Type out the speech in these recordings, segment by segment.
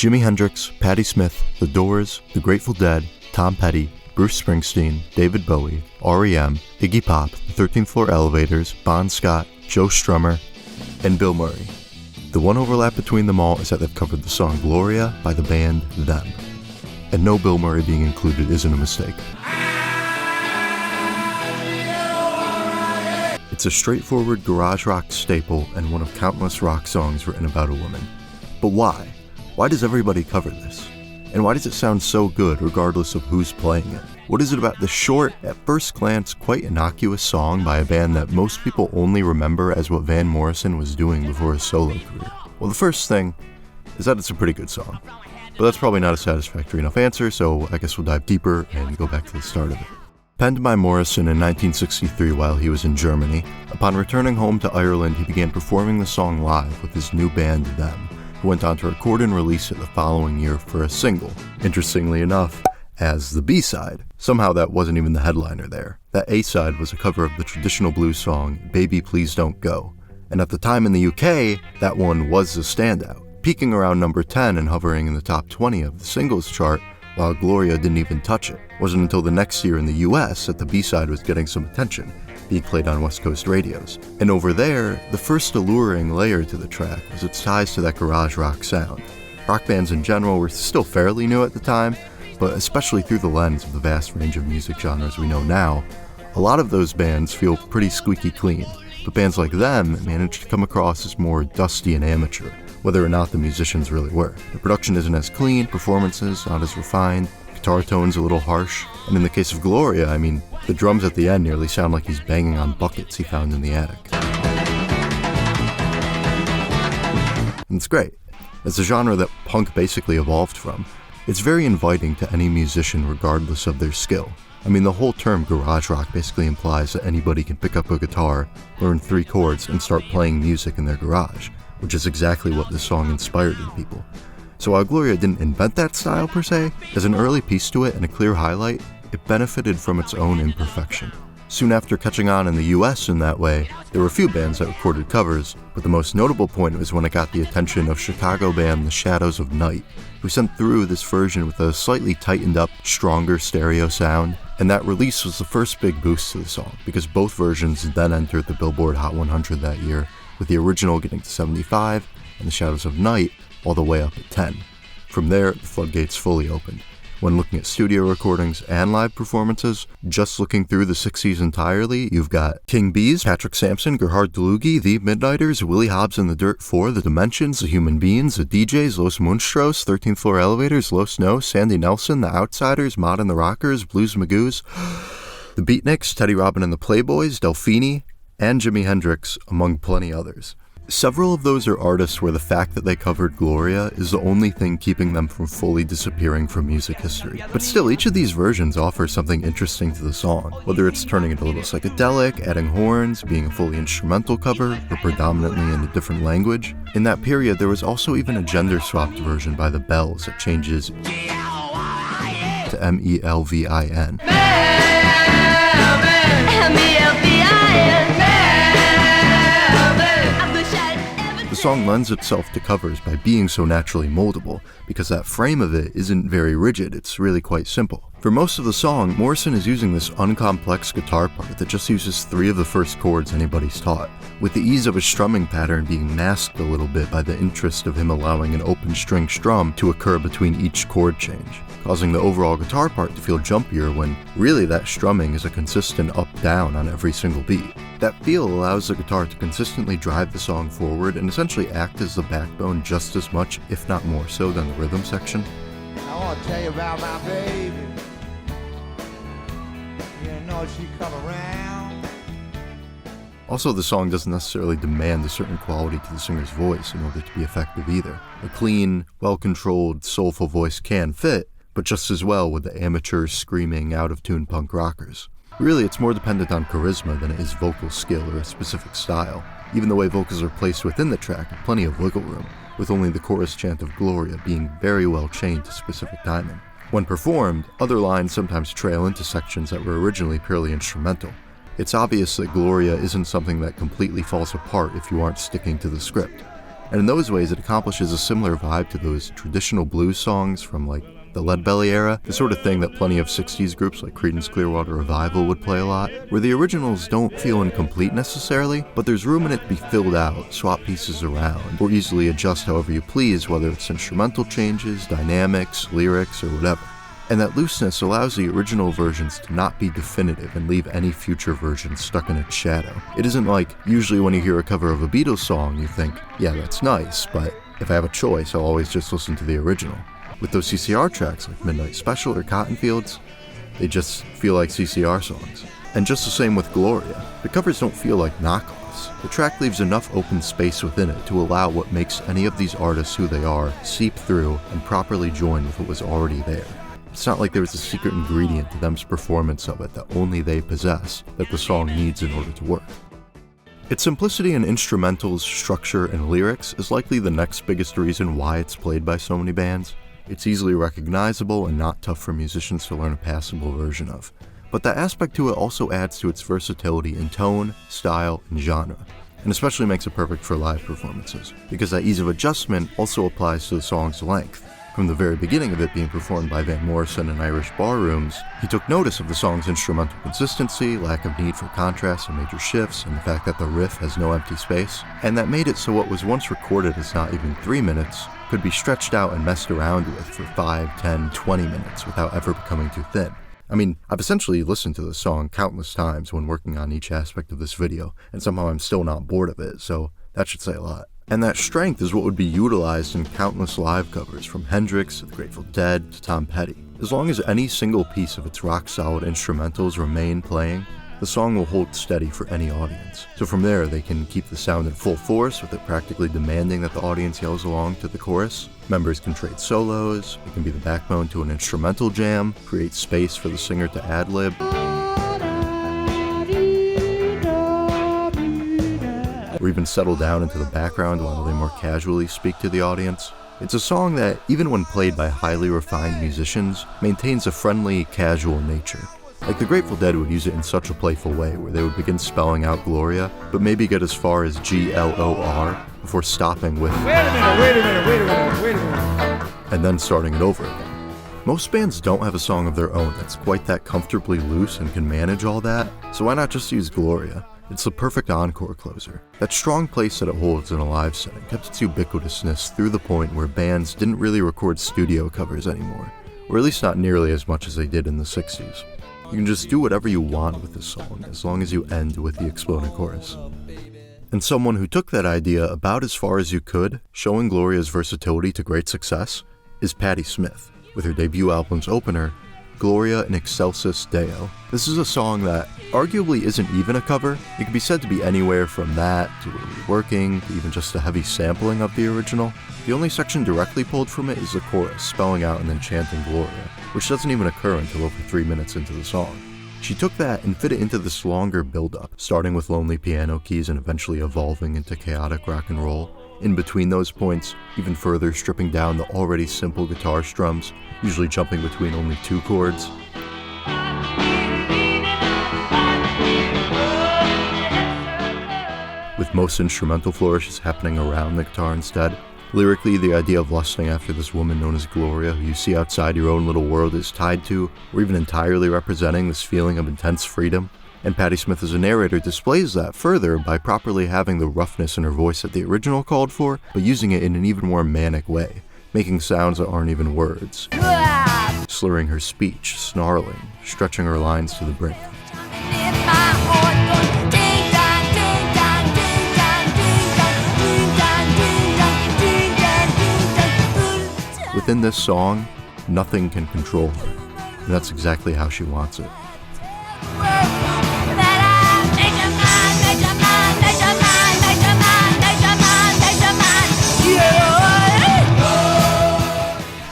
Jimi Hendrix, Patti Smith, The Doors, The Grateful Dead, Tom Petty, Bruce Springsteen, David Bowie, R.E.M., Iggy Pop, The 13th Floor Elevators, Bon Scott, Joe Strummer, and Bill Murray. The one overlap between them all is that they've covered the song Gloria by the band Them. And no Bill Murray being included isn't a mistake. It's a straightforward garage rock staple and one of countless rock songs written about a woman. But why? Why does everybody cover this? And why does it sound so good regardless of who's playing it? What is it about this short, at first glance, quite innocuous song by a band that most people only remember as what Van Morrison was doing before his solo career? Well, the first thing is that it's a pretty good song. But that's probably not a satisfactory enough answer, so I guess we'll dive deeper and go back to the start of it. Penned by Morrison in 1963 while he was in Germany, upon returning home to Ireland he began performing the song live with his new band Them, who went on to record and release it the following year for a single, interestingly enough, as the B-side. Somehow that wasn't even the headliner there. That A-side was a cover of the traditional blues song, Baby Please Don't Go. And at the time in the UK, that one was the standout, peaking around number 10 and hovering in the top 20 of the singles chart, while Gloria didn't even touch it. It wasn't until the next year in the US that the B-side was getting some attention, being played on West Coast radios. And over there, the first alluring layer to the track was its ties to that garage rock sound. Rock bands in general were still fairly new at the time, but especially through the lens of the vast range of music genres we know now, a lot of those bands feel pretty squeaky clean, but bands like Them managed to come across as more dusty and amateur, whether or not the musicians really were. The production isn't as clean, performances not as refined, guitar tones a little harsh, and in the case of Gloria, the drums at the end nearly sound like he's banging on buckets he found in the attic. And it's great. It's a genre that punk basically evolved from. It's very inviting to any musician regardless of their skill. The whole term garage rock basically implies that anybody can pick up a guitar, learn 3 chords, and start playing music in their garage, which is exactly what this song inspired in people. So while Gloria didn't invent that style per se, as an early piece to it and a clear highlight, it benefited from its own imperfection. Soon after catching on in the US in that way, there were a few bands that recorded covers, but the most notable point was when it got the attention of Chicago band The Shadows of Night, who sent through this version with a slightly tightened up, stronger stereo sound, and that release was the first big boost to the song, because both versions then entered the Billboard Hot 100 that year, with the original getting to 75, and The Shadows of Night all the way up at 10. From there, the floodgates fully opened. When looking at studio recordings and live performances, just looking through the 60s entirely, you've got King Bees, Patrick Sampson, Gerhard Dlugi, The Midnighters, Willie Hobbs and the Dirt 4, The Dimensions, The Human Beings, The DJs, Los Monstros, 13th Floor Elevators, Los No, Sandy Nelson, The Outsiders, Mod and the Rockers, Blues Magoos, The Beatniks, Teddy Robin and the Playboys, Delphini, and Jimi Hendrix, among plenty others. Several of those are artists where the fact that they covered Gloria is the only thing keeping them from fully disappearing from music history. But still, each of these versions offers something interesting to the song, whether it's turning it a little psychedelic, adding horns, being a fully instrumental cover, or predominantly in a different language. In that period, there was also even a gender-swapped version by the Bells that changes to M-E-L-V-I-N. The song lends itself to covers by being so naturally moldable, because that frame of it isn't very rigid, it's really quite simple. For most of the song, Morrison is using this uncomplex guitar part that just uses 3 of the first chords anybody's taught, with the ease of his strumming pattern being masked a little bit by the interest of him allowing an open string strum to occur between each chord change, causing the overall guitar part to feel jumpier when really that strumming is a consistent up-down on every single beat. That feel allows the guitar to consistently drive the song forward and essentially act as the backbone just as much, if not more so, than the rhythm section. I want to tell you about my baby. You know she come around. Also, the song doesn't necessarily demand a certain quality to the singer's voice in order to be effective either. A clean, well-controlled, soulful voice can fit, but just as well with the amateur, screaming, out-of-tune punk rockers. Really, it's more dependent on charisma than it is vocal skill or a specific style. Even the way vocals are placed within the track have plenty of wiggle room, with only the chorus chant of Gloria being very well chained to specific timing. When performed, other lines sometimes trail into sections that were originally purely instrumental. It's obvious that Gloria isn't something that completely falls apart if you aren't sticking to the script. And in those ways, it accomplishes a similar vibe to those traditional blues songs from like the Leadbelly era, the sort of thing that plenty of 60s groups like Creedence Clearwater Revival would play a lot, where the originals don't feel incomplete necessarily, but there's room in it to be filled out, swap pieces around, or easily adjust however you please, whether it's instrumental changes, dynamics, lyrics, or whatever. And that looseness allows the original versions to not be definitive and leave any future versions stuck in its shadow. It isn't like, usually when you hear a cover of a Beatles song, you think, yeah, that's nice, but if I have a choice, I'll always just listen to the original. With those CCR tracks like Midnight Special or Cotton Fields, they just feel like CCR songs. And just the same with Gloria. The covers don't feel like knockoffs. The track leaves enough open space within it to allow what makes any of these artists who they are seep through and properly join with what was already there. It's not like there was a secret ingredient to them's performance of it that only they possess, that the song needs in order to work. Its simplicity in instrumentals, structure, and lyrics is likely the next biggest reason why it's played by so many bands. It's easily recognizable and not tough for musicians to learn a passable version of. But that aspect to it also adds to its versatility in tone, style, and genre, and especially makes it perfect for live performances, because that ease of adjustment also applies to the song's length. From the very beginning of it being performed by Van Morrison in Irish bar rooms, he took notice of the song's instrumental consistency, lack of need for contrast and major shifts, and the fact that the riff has no empty space, and that made it so what was once recorded as not even 3 minutes could be stretched out and messed around with for 5, 10, 20 minutes without ever becoming too thin. I mean, I've essentially listened to the song countless times when working on each aspect of this video, and somehow I'm still not bored of it, so that should say a lot. And that strength is what would be utilized in countless live covers, from Hendrix to the Grateful Dead to Tom Petty. As long as any single piece of its rock-solid instrumentals remain playing, the song will hold steady for any audience. So from there, they can keep the sound in full force with it practically demanding that the audience yells along to the chorus. Members can trade solos, it can be the backbone to an instrumental jam, create space for the singer to ad-lib, or even settle down into the background while they more casually speak to the audience. It's a song that, even when played by highly refined musicians, maintains a friendly, casual nature. Like the Grateful Dead would use it in such a playful way, where they would begin spelling out Gloria, but maybe get as far as G-L-O-R before stopping with Wait a minute. and then starting it over again. Most bands don't have a song of their own that's quite that comfortably loose and can manage all that, so why not just use Gloria? It's the perfect encore closer. That strong place that it holds in a live setting kept its ubiquitousness through the point where bands didn't really record studio covers anymore, or at least not nearly as much as they did in the 60s. You can just do whatever you want with this song, as long as you end with the exploding chorus. And someone who took that idea about as far as you could, showing Gloria's versatility to great success, is Patti Smith, with her debut album's opener, Gloria in Excelsis Deo. This is a song that arguably isn't even a cover. It can be said to be anywhere from that to reworking to even just a heavy sampling of the original. The only section directly pulled from it is the chorus, spelling out and then chanting Gloria, which doesn't even occur until over 3 minutes into the song. She took that and fit it into this longer build-up, starting with lonely piano keys and eventually evolving into chaotic rock and roll. In between those points, even further stripping down the already simple guitar strums, usually jumping between only 2 chords. With most instrumental flourishes happening around the guitar instead. Lyrically, the idea of lusting after this woman known as Gloria, who you see outside your own little world, is tied to, or even entirely representing, this feeling of intense freedom. And Patti Smith as a narrator displays that further by properly having the roughness in her voice that the original called for, but using it in an even more manic way, making sounds that aren't even words, slurring her speech, snarling, stretching her lines to the brink. Within this song, nothing can control her, and that's exactly how she wants it.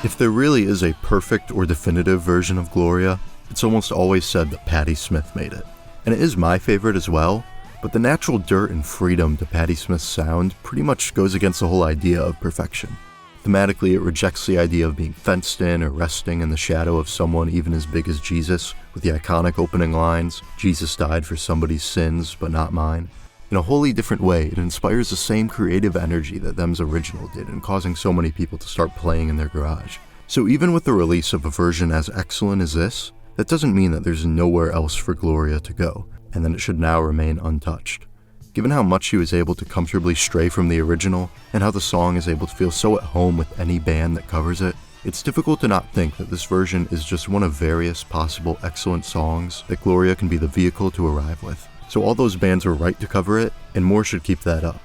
If there really is a perfect or definitive version of Gloria, it's almost always said that Patti Smith made it. And it is my favorite as well, but the natural dirt and freedom to Patti Smith's sound pretty much goes against the whole idea of perfection. Thematically, it rejects the idea of being fenced in or resting in the shadow of someone even as big as Jesus, with the iconic opening lines, "Jesus died for somebody's sins, but not mine." In a wholly different way, it inspires the same creative energy that them's original did in causing so many people to start playing in their garage. So even with the release of a version as excellent as this, that doesn't mean that there's nowhere else for Gloria to go, and that it should now remain untouched. Given how much she was able to comfortably stray from the original, and how the song is able to feel so at home with any band that covers it, it's difficult to not think that this version is just one of various possible excellent songs that Gloria can be the vehicle to arrive with. So all those bands were right to cover it, and more should keep that up,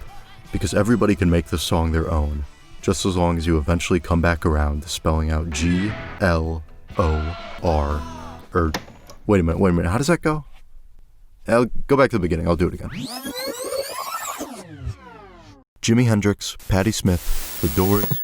because everybody can make this song their own, just as long as you eventually come back around to spelling out Glor, wait a minute, how does that go? I'll go back to the beginning, I'll do it again. Jimi Hendrix, Patti Smith, The Doors,